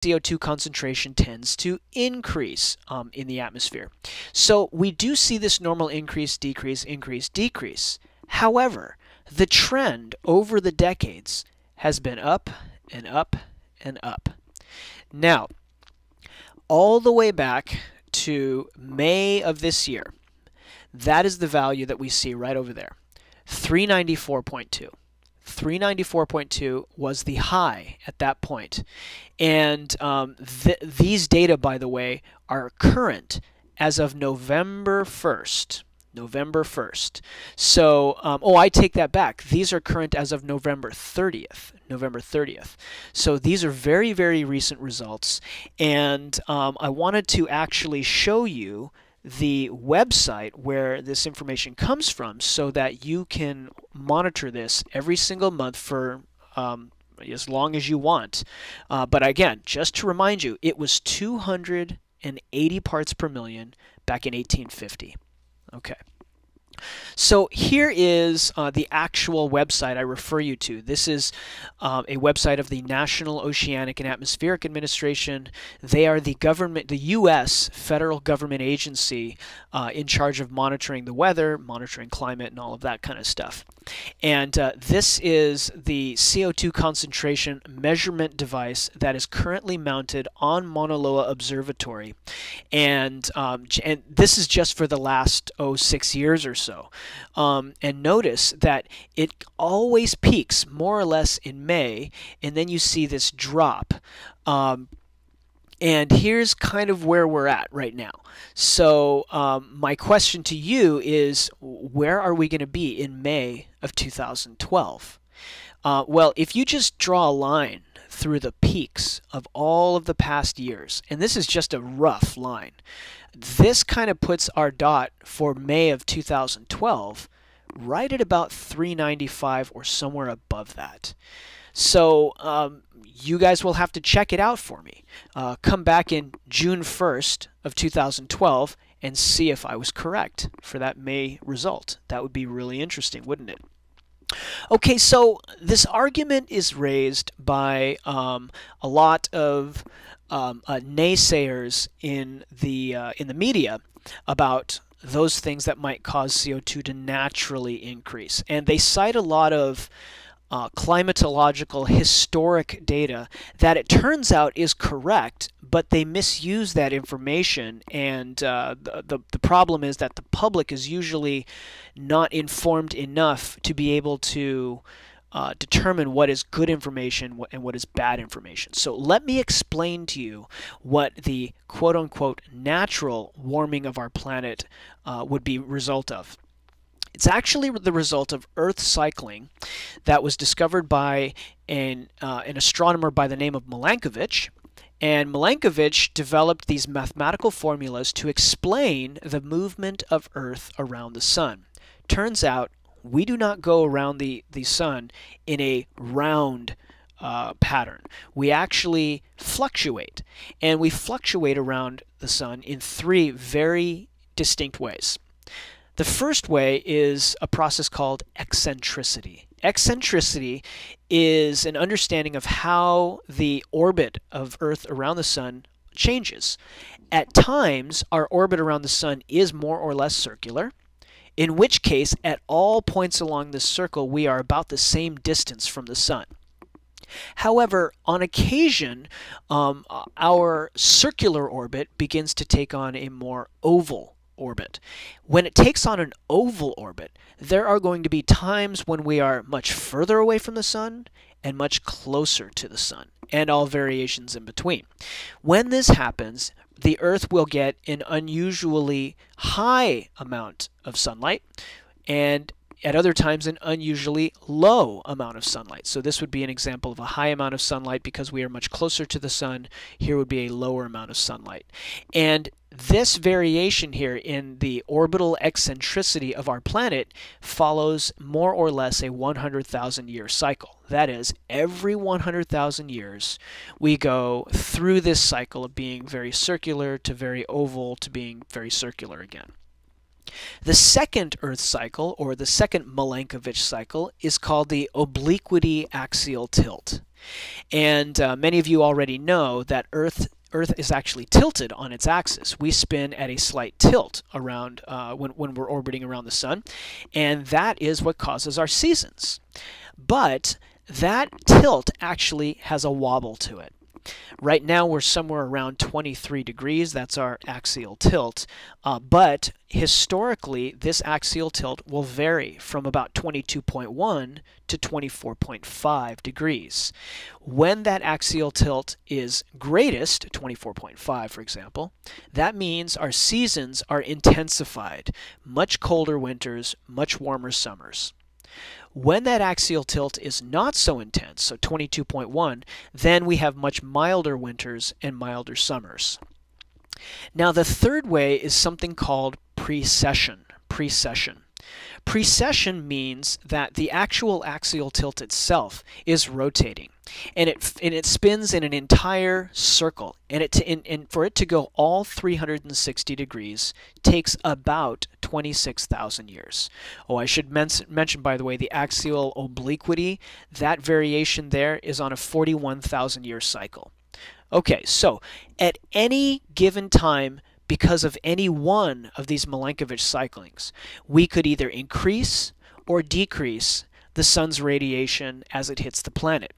CO2 concentration tends to increase in the atmosphere. So we do see this normal increase, decrease, increase, decrease. However, the trend over the decades has been up and up and up. Now, all the way back to May of this year, that is the value that we see right over there, 394.2. 394.2 was the high at that point. And these data, by the way, are current as of November 1st. November 1st. So, oh, I take that back. These are current as of November 30th. November 30th. So these are very, very recent results. And I wanted to actually show you the website where this information comes from so that you can monitor this every single month for as long as you want. But again, just to remind you, it was 280 parts per million back in 1850. Okay. So here is the actual website I refer you to. This is a website of the National Oceanic and Atmospheric Administration. They are the government, the U.S. federal government agency in charge of monitoring the weather, monitoring climate, and all of that kind of stuff. And this is the CO2 concentration measurement device that is currently mounted on Mauna Loa Observatory. And this is just for the last 6 years or so. And notice that it always peaks more or less in May, and then you see this drop. And here's kind of where we're at right now. So my question to you is, where are we going to be in May of 2012? Well, if you just draw a line through the peaks of all of the past years, and this is just a rough line, this kind of puts our dot for May of 2012 right at about 395 or somewhere above that. So you guys will have to check it out for me. Come back in June 1st of 2012 and see if I was correct for that May result. That would be really interesting, wouldn't it? Okay, so this argument is raised by a lot of naysayers in the media about those things that might cause CO2 to naturally increase, and they cite a lot of climatological historic data that it turns out is correct, but they misuse that information, and the problem is that the public is usually not informed enough to be able to determine what is good information and what is bad information. So let me explain to you what the quote-unquote natural warming of our planet would be a result of. It's actually the result of Earth cycling that was discovered by an astronomer by the name of Milankovitch. And Milankovitch developed these mathematical formulas to explain the movement of Earth around the sun. Turns out we do not go around the sun in a round pattern. We actually fluctuate. And we fluctuate around the sun in three very distinct ways. The first way is a process called eccentricity. Eccentricity is an understanding of how the orbit of Earth around the sun changes. At times, our orbit around the sun is more or less circular, in which case, at all points along this circle, we are about the same distance from the sun. However, on occasion, our circular orbit begins to take on a more oval orbit. When it takes on an oval orbit, there are going to be times when we are much further away from the sun and much closer to the sun, and all variations in between. When this happens, the Earth will get an unusually high amount of sunlight, and at other times an unusually low amount of sunlight. So this would be an example of a high amount of sunlight because we are much closer to the sun. Here would be a lower amount of sunlight. And this variation here in the orbital eccentricity of our planet follows more or less a 100,000 year cycle. That is, every 100,000 years we go through this cycle of being very circular to very oval to being very circular again. The second Earth cycle, or the second Milankovitch cycle, is called the obliquity axial tilt. And many of you already know that Earth is actually tilted on its axis. We spin at a slight tilt around when we're orbiting around the sun, and that is what causes our seasons. But that tilt actually has a wobble to it. Right now we're somewhere around 23 degrees. That's our axial tilt. But historically, this axial tilt will vary from about 22.1 to 24.5 degrees. When that axial tilt is greatest, 24.5 for example, that means our seasons are intensified. Much colder winters, much warmer summers. When that axial tilt is not so intense, so 22.1, then we have much milder winters and milder summers. Now the third way is something called precession. Precession means that the actual axial tilt itself is rotating, and it spins in an entire circle, and for it to go all 360 degrees takes about 26,000 years. Oh, I should mention, by the way, the axial obliquity, that variation there is on a 41,000 year cycle. Okay, so at any given time, because of any one of these Milankovitch cyclings, we could either increase or decrease the sun's radiation as it hits the planet.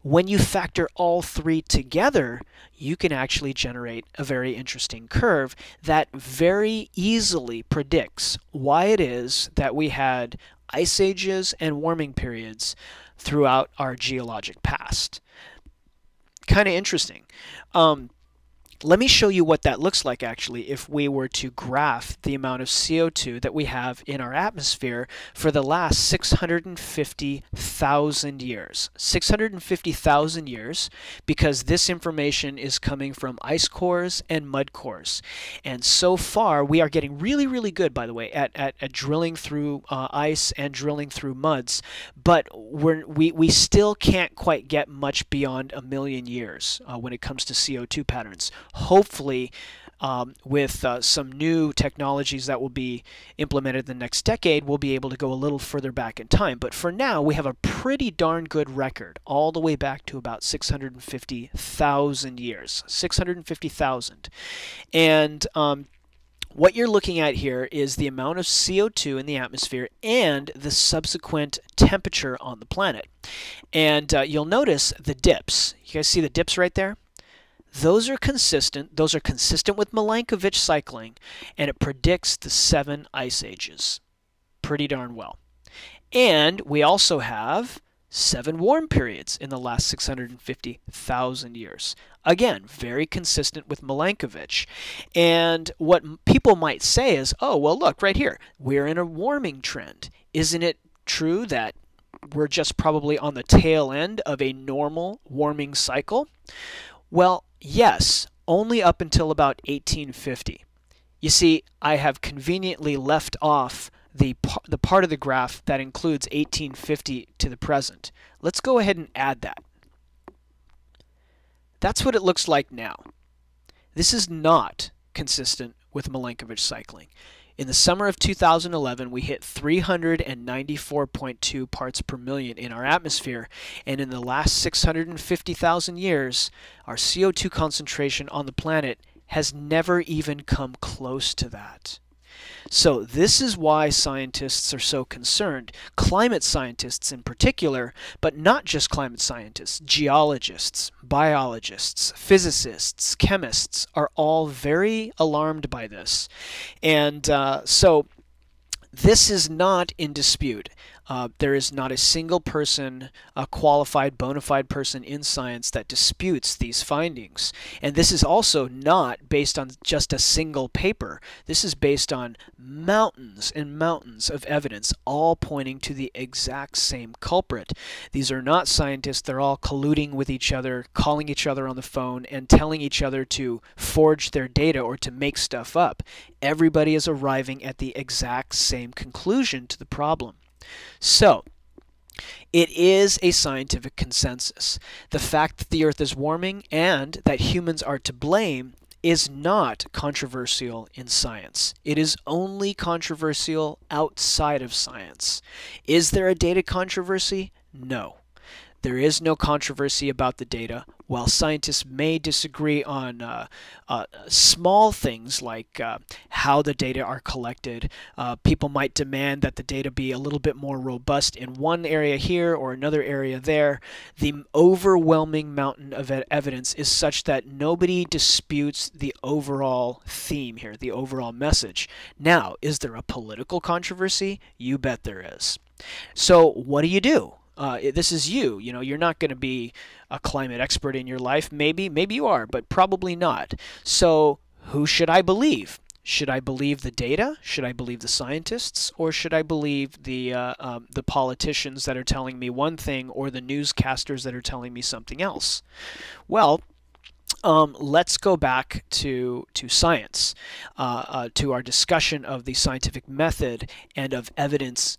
When you factor all three together, you can actually generate a very interesting curve that very easily predicts why it is that we had ice ages and warming periods throughout our geologic past. Kind of interesting. Let me show you what that looks like actually if we were to graph the amount of CO2 that we have in our atmosphere for the last 650,000 years. 650,000 years, because this information is coming from ice cores and mud cores. And so far we are getting really, really good, by the way, at drilling through ice and drilling through muds, but we still can't quite get much beyond 1 million years when it comes to CO2 patterns. Hopefully, with some new technologies that will be implemented in the next decade, we'll be able to go a little further back in time. But for now, we have a pretty darn good record all the way back to about 650,000 years. 650,000. And what you're looking at here is the amount of CO2 in the atmosphere and the subsequent temperature on the planet. And you'll notice the dips. You guys see the dips right there? Those are consistent. Those are consistent with Milankovitch cycling, and it predicts the 7 ice ages pretty darn well. And we also have 7 warm periods in the last 650,000 years. Again, very consistent with Milankovitch. And what people might say is, oh, well, look, right here, we're in a warming trend. Isn't it true that we're just probably on the tail end of a normal warming cycle? Well, yes, only up until about 1850. You see, I have conveniently left off the part of the graph that includes 1850 to the present. Let's go ahead and add that. That's what it looks like now. This is not consistent with Milankovitch cycling. In the summer of 2011, we hit 394.2 parts per million in our atmosphere, and in the last 650,000 years, our CO2 concentration on the planet has never even come close to that. So this is why scientists are so concerned, climate scientists in particular, but not just climate scientists, geologists, biologists, physicists, chemists are all very alarmed by this. And so this is not in dispute. There is not a single person, a qualified, bona fide person in science that disputes these findings. And this is also not based on just a single paper. This is based on mountains and mountains of evidence, all pointing to the exact same culprit. These are not scientists. They're all colluding with each other, calling each other on the phone, and telling each other to forge their data or to make stuff up. Everybody is arriving at the exact same conclusion to the problem. So, it is a scientific consensus. The fact that the Earth is warming and that humans are to blame is not controversial in science. It is only controversial outside of science. Is there a data controversy? No. There is no controversy about the data. While scientists may disagree on small things like how the data are collected, people might demand that the data be a little bit more robust in one area here or another area there. The overwhelming mountain of evidence is such that nobody disputes the overall theme here, the overall message. Now, is there a political controversy? You bet there is. So what do? This is you. You know, you're not going to be a climate expert in your life. Maybe you are, but probably not. So who should I believe? Should I believe the data? Should I believe the scientists? Or should I believe the politicians that are telling me one thing, or the newscasters that are telling me something else? Well, let's go back to science, to our discussion of the scientific method and of evidence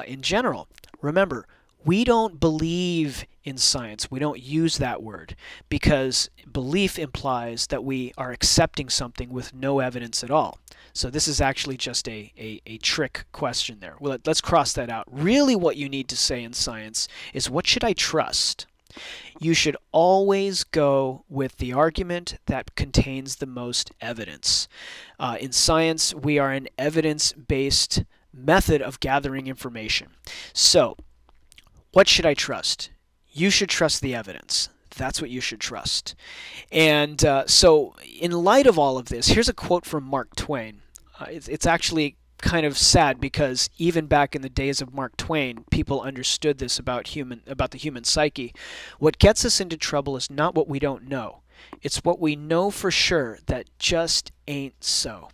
in general. Remember, we don't believe in science. We don't use that word because belief implies that we are accepting something with no evidence at all. So this is actually just a trick question there. Well, let's cross that out. Really what you need to say in science is, what should I trust? You should always go with the argument that contains the most evidence. In science, we are an evidence-based method of gathering information. So, what should I trust? You should trust the evidence. That's what you should trust. And so, in light of all of this, here's a quote from Mark Twain. It's actually kind of sad because even back in the days of Mark Twain, people understood this about the human psyche. What gets us into trouble is not what we don't know. It's what we know for sure that just ain't so.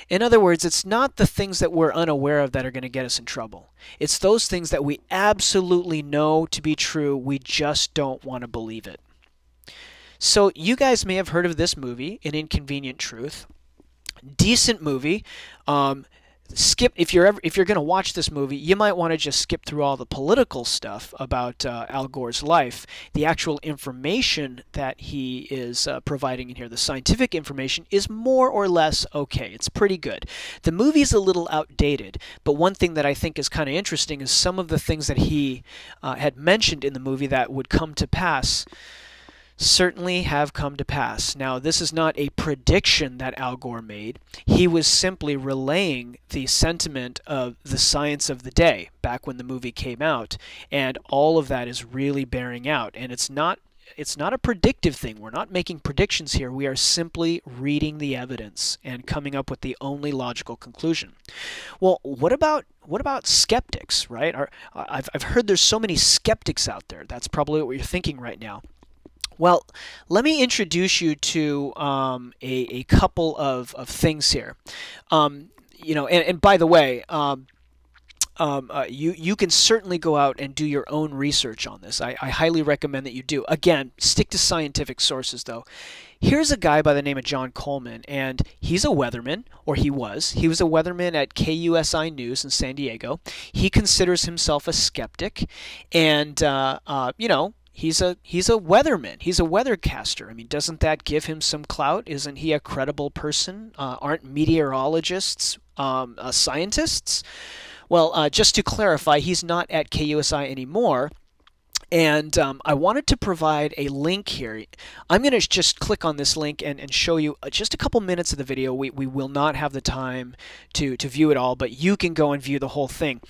In other words, it's not the things that we're unaware of that are going to get us in trouble. It's those things that we absolutely know to be true, we just don't want to believe it. So you guys may have heard of this movie, An Inconvenient Truth. Decent movie. Skip if you're going to watch this movie, you might want to just skip through all the political stuff about Al Gore's life. The actual information that he is providing in here, the scientific information, is more or less okay. It's pretty good. The movie's a little outdated, but one thing that I think is kind of interesting is some of the things that he had mentioned in the movie that would come to pass certainly have come to pass. Now, this is not a prediction that Al Gore made. He was simply relaying the sentiment of the science of the day back when the movie came out, and all of that is really bearing out. And it's not a predictive thing. We're not making predictions here. We are simply reading the evidence and coming up with the only logical conclusion. Well, what about skeptics, right? I've heard there's so many skeptics out there. That's probably what you're thinking right now. Well, let me introduce you to a couple of things here. You know, and by the way, you can certainly go out and do your own research on this. I highly recommend that you do. Again, stick to scientific sources, though. Here's a guy by the name of John Coleman, and he's a weatherman, or he was. He was a weatherman at KUSI News in San Diego. He considers himself a skeptic, and you know, he's a weatherman. He's a weathercaster. I mean, doesn't that give him some clout? Isn't he a credible person? Aren't meteorologists scientists? Well, just to clarify, he's not at KUSI anymore. And I wanted to provide a link here. I'm going to just click on this link and show you just a couple minutes of the video. We will not have the time to view it all, but you can go and view the whole thing.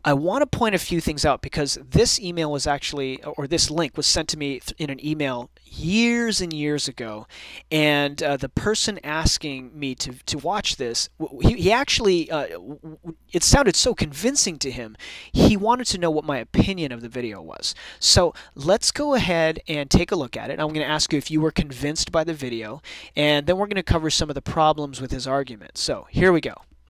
I want to point a few things out because this email was actually, or this link was sent to me in an email years and years ago, and the person asking me to watch this, he actually, it sounded so convincing to him, he wanted to know what my opinion of the video was. So let's go ahead and take a look at it. I'm going to ask you if you were convinced by the video, and then we're going to cover some of the problems with his argument. So here we go.